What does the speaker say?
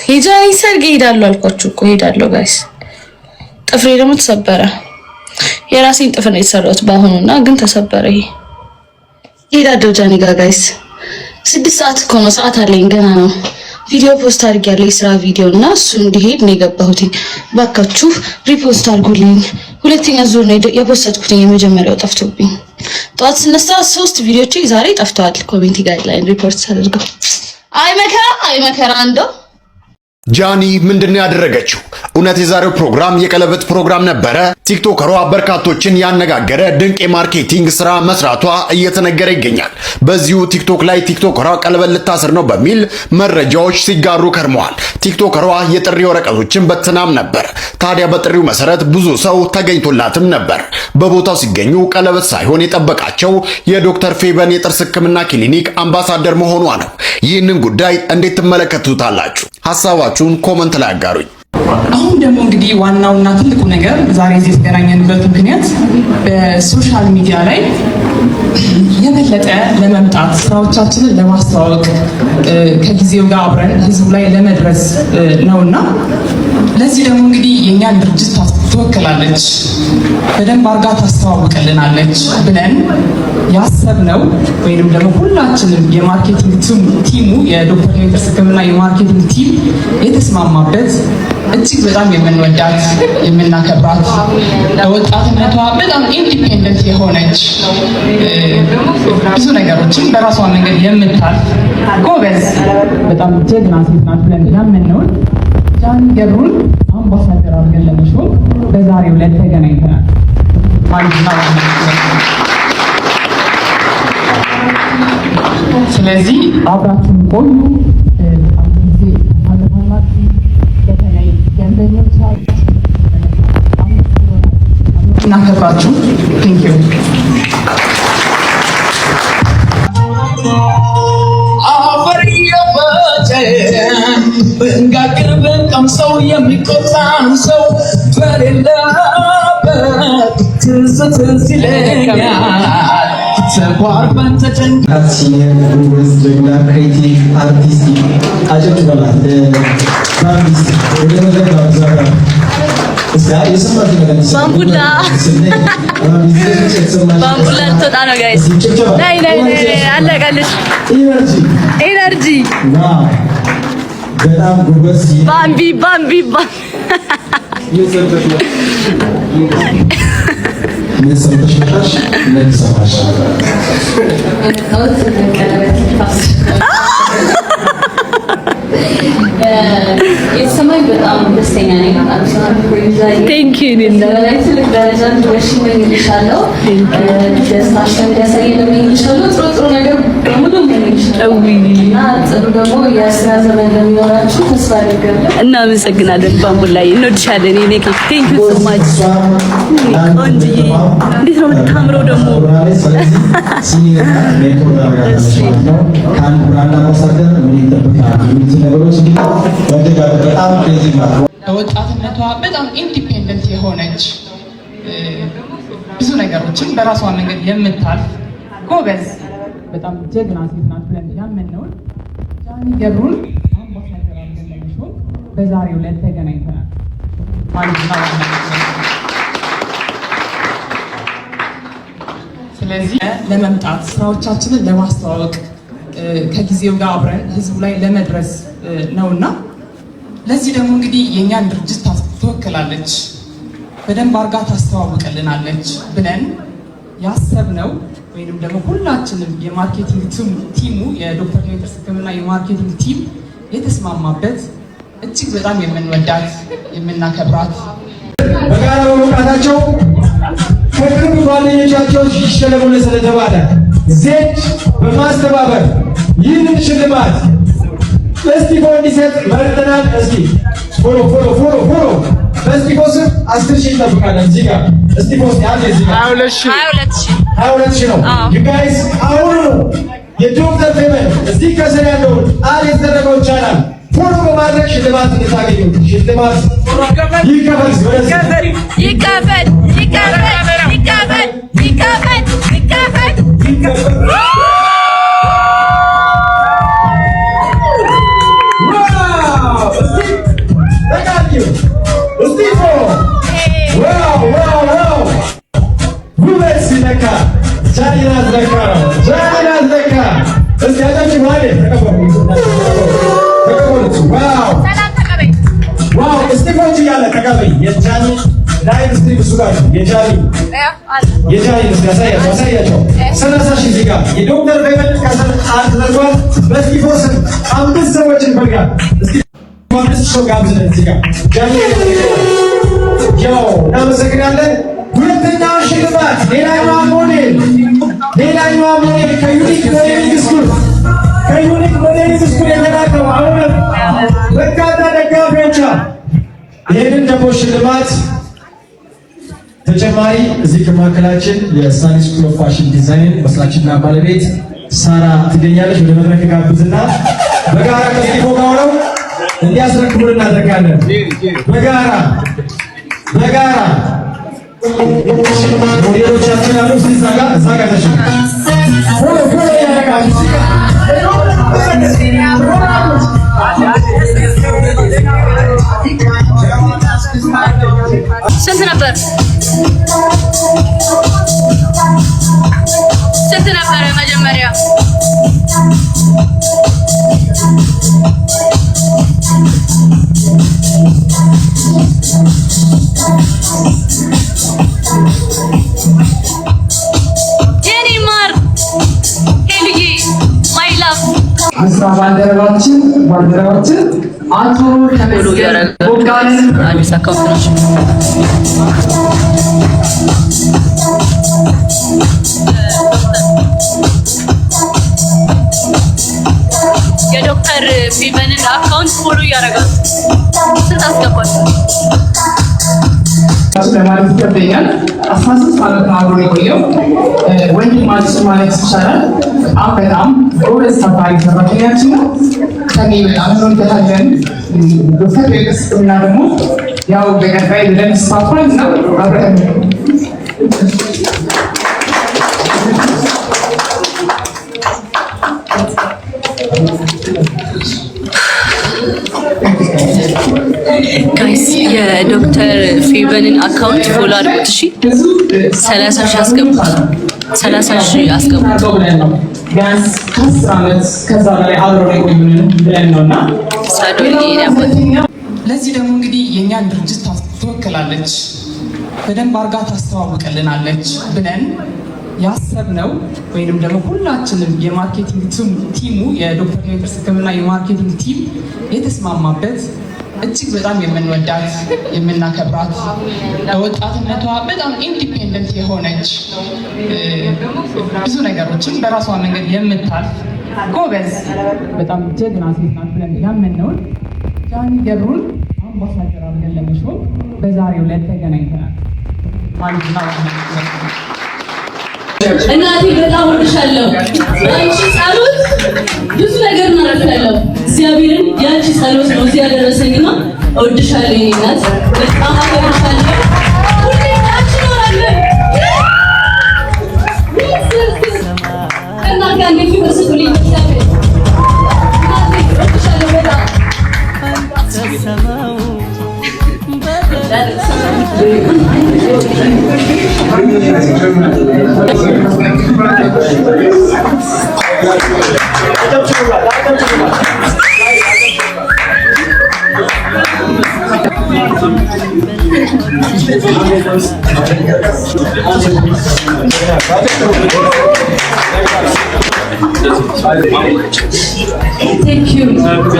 የጃኒ ሰርግ ሄዳለሁ አልኳችሁ እኮ ሄዳለሁ ጋይስ። ጥፍሬ ደግሞ ተሰበረ። የራሴን ጥፍር ነው የተሰራሁት በአሁኑና ግን ተሰበረ። ይሄ ሄዳለሁ ጃኒ ጋር ጋይስ። 6 ሰዓት እኮ ነው፣ ሰዓት አለኝ ገና ነው። ቪዲዮ ፖስት አድርጌያለሁ የስራ ቪዲዮ እና እሱ እንዲሄድ ነው የገባሁት። ባካችሁ ሪፖስት አድርጉልኝ። ሁለተኛ ዙር ነው የፖስተድኩት፣ የመጀመሪያው ጠፍቶብኝ። ጠዋት ስነሳ 3 ቪዲዮዎች ዛሬ ጠፍተዋል። ኮሚኒቲ ጋይድላይን ሪፖርት አድርገው። አይ መከራ እንደው ጃኒ ምንድነው ያደረገችው? እውነት የዛሬው ፕሮግራም የቀለበት ፕሮግራም ነበረ? ቲክቶከሯ በርካቶችን ያነጋገረ ድንቅ የማርኬቲንግ ስራ መስራቷ እየተነገረ ይገኛል። በዚሁ ቲክቶክ ላይ ቲክቶከሯ ቀለበት ልታስር ነው በሚል መረጃዎች ሲጋሩ ከርመዋል። ቲክቶከሯ የጥሪ ወረቀቶችን በትናም ነበር። ታዲያ በጥሪው መሰረት ብዙ ሰው ተገኝቶላትም ነበር። በቦታው ሲገኙ ቀለበት ሳይሆን የጠበቃቸው የዶክተር ፌበን የጥርስ ሕክምና ክሊኒክ አምባሳደር መሆኗ ነው። ይህንን ጉዳይ እንዴት ትመለከቱታላችሁ? ሐሳባችሁን ኮመንት ላይ አጋሩኝ። አሁን ደግሞ እንግዲህ ዋናውና ትልቁ ነገር ዛሬ እዚህ የተገናኘንበት ምክንያት በሶሻል ሚዲያ ላይ የበለጠ ለመምጣት ስራዎቻችንን ለማስተዋወቅ ከጊዜው ጋር አብረን ህዝቡ ላይ ለመድረስ ነውና ለዚህ ደግሞ እንግዲህ የኛን ድርጅት ትወክላለች፣ በደንብ አርጋ ታስተዋውቅልናለች ብለን ያሰብነው ወይንም ደግሞ ሁላችንም የማርኬቲንግ ቲሙ የዶክተር ፌበን ሕክምና የማርኬቲንግ ቲም የተስማማበት እጅግ በጣም የምንወዳት የምናከብራት በወጣትነቷ በጣም ኢንዲፔንደንት የሆነች ብዙ ነገሮችን በራሷ መንገድ የምታልፍ ጎበዝ በጣም ጀግና ሴት ናት ብለን ያመንነውን ጃኒ ገብሩን አምባሳደር አድርገን ለመሾም በዛሬው ዕለት ተገናኝተናል። ስለዚህ አብራችሁን ቆዩ። እናከብራችሁ። ቴንክ ዩ። ብንጋግር ብንቀምሰው የሚቆጣን ሰው በሌለበት ትዝ ትዝ ይለኛል። ተጓርበን ተጨንቀን ሲኒየር ጀግና ክሬቲቭ አርቲስት አጨብጭበናል። ባምቡላ ልትወጣ ነው ጋይስ። ናይ አለቀልሽ። ኤነርጂ በጣም ጎበዝ ባምቢ የሰምተሽ መጣሽ ለሰማሽ የተሰማኝ በጣም ደስተኛ ነኝ። ቴንክ ዩ በላይ ትልቅ ደረጃ ድረሽኝ ይልሻለሁ። ደስታሽን ያሳየኝ ለምንይልሻለሁ። ጥሩ ነገር በሙሉ ምንይልሻለሁ እና ጥሩ ደግሞ የስራ ዘመን ለሚኖራችሁ ተስፋ አደርጋለሁ። እናመሰግናለን። ባምቡላዬ እንወድሻለን። እኔ ቴንክ ዩ ሶ ማች። ቆንጆዬ እንዴት ነው የምታምረው ደግሞ ሲኒየር ሜንቶር ነው ካን ብራንድ አምባሳደር ምን ይጠብቃል? ነገሮች በጣም ክሬዚ ናት። በወጣትነቷ በጣም ኢንዲፔንደንት የሆነች ብዙ ነገሮችን በራሷ መንገድ የምታልፍ ጎበዝ በጣም ጀግና ሴት ናት ብለን ያመንነውን ጃኒ ገብሩን አምባሳደር አድርገን ለመሾም በዛሬው ዕለት ተገናኝተናል። ስለዚህ ለመምጣት ስራዎቻችንን ለማስተዋወቅ ከጊዜው ጋር አብረን ህዝቡ ላይ ለመድረስ ነውና ለዚህ ደግሞ እንግዲህ የኛን ድርጅት ትወክላለች፣ በደንብ አርጋ ታስተዋውቅልናለች ብለን ያሰብነው ወይንም ደግሞ ሁላችንም የማርኬቲንግ ቲሙ የዶክተር ፌበን ሕክምና የማርኬቲንግ ቲም የተስማማበት እጅግ በጣም የምንወዳት የምናከብራት በጋራ በመውጣታቸው ከቅርብ ጓደኞቻቸው ይሸለሙ ስለተባለ ዜድ በማስተባበር ይህንን ሽልማት እስቲፎ እንዲሰጥ መርጠናል። እስቲ ፎሎ በእስቲፎ ስም 10,000 እንጠብቃለን። እዚህ ጋር እስቲፎ እስቲ አንዴ እዚህ ጋር 22,000 ነው። ዩ ጋይስ አሁን የዶክተር ፌበን እዚህ ከስር ያለውን አል የተደረገው ቻናል ፎሎ በማድረግ ሽልማት እንድታገኙ ሽልማት ይከፈል። ፎቶዎች እያለ ተቀበይ የጃኒ ላይቭ ስትሪም እሱ ጋር የጃኒ ምስል ያሳያቸው 30 ሺህ እዚህ ጋር የዶክተር ፌቨን ካሰል ቃል ተደርጓል። በስቲፎ ስም 5 ሰዎች እንፈልጋል። እስኪ 5 ሰው ጋብዘን እዚህ ጋር ጃኒ ያው እናመሰግናለን። ሁለተኛው ሽልማት ሌላኛዋ ሞዴል ከዩኒክ ሞዴሊንግ ስኩል የተላከው አሁን በርካታ ደጋፊዎች ይህንን ደግሞ ሽልማት ተጨማሪ እዚህ ከማዕከላችን የሳኒ ስኩል ኦፍ ፋሽን ዲዛይን መስራችና ባለቤት ሳራ ትገኛለች። ወደ መድረክ ጋብዝና በጋራ ከስቲፎ ጋር ሆነው እንዲያስረክቡን እናደርጋለን። በጋራ ሞዴሎቻችን ያሉ እዛ ጋር ተሽሉ ስንት ነበር መጀመሪያ? የኔ ማር ሄልዬ ማይ ላቭ አስራ ባልደረባችን አቶ ተመስገን ቦጋለን አዲስ አካውንት ነው። የዶክተር ፌቨንን አካውንት ፎሎ ያደርጋል። ስንት አስገባል? ለማለት ይከብደኛል። 16 ዓመት አብሮ የቆየው ወንድማችን ማለት ይቻላል። በጣም ጎበዝ ተማሪ ሰራተኛችን ነው። ከኔ በጣም እንወዳለን። ዶክተር ቤተስጥና ደግሞ ያው በቀጣይ ብለን ስፋፋል እና አብረን ጋይስ የዶክተር ፌቨንን አካውንት ፎሎ አድርጉት። እሺ 30 ሺህ አስገቡት። 30 ሺህ አስገቡት። ቢያንስ ከ10 ዓመት ከዛ በላይ አብረው የቆዩንን ብለን ነውና ሳዶኒ ያባል። ለዚህ ደግሞ እንግዲህ የእኛን ድርጅት ትወክላለች፣ በደንብ አርጋ ታስተዋውቅልናለች ብለን ያሰብነው ወይንም ደግሞ ሁላችንም የማርኬቲንግ ቲሙ የዶክተር ፌቨን ሕክምና የማርኬቲንግ ቲም የተስማማበት እጅግ በጣም የምንወዳት የምናከብራት በወጣትነቷ በጣም ኢንዲፔንደንት የሆነች ብዙ ነገሮችን በራሷ መንገድ የምታልፍ ጎበዝ በጣም ጀግና ሴት ናት ብለን ያመንነውን ጃኒ ገብሩን አምባሳደር አድርገን ለመሾም በዛሬው ዕለት ተገናኝተናል ማለት ነው። እናቴ በጣም ወድሻለሁ። አንቺ ጸሎት ብዙ ነገር እናደርጋለሁ። እግዚአብሔርን ያንቺ ጸሎት ነው እዚህ ያደረሰኝና እወድሻለሁ። የኔ እናት በጣም አከብርሻለሁ። ሁሌ አንቺ ነው አለ እና ጋር ፍቅር ስትሉኝ እግዚአብሔር እናቴ እወድሻለሁ በጣም Thank you.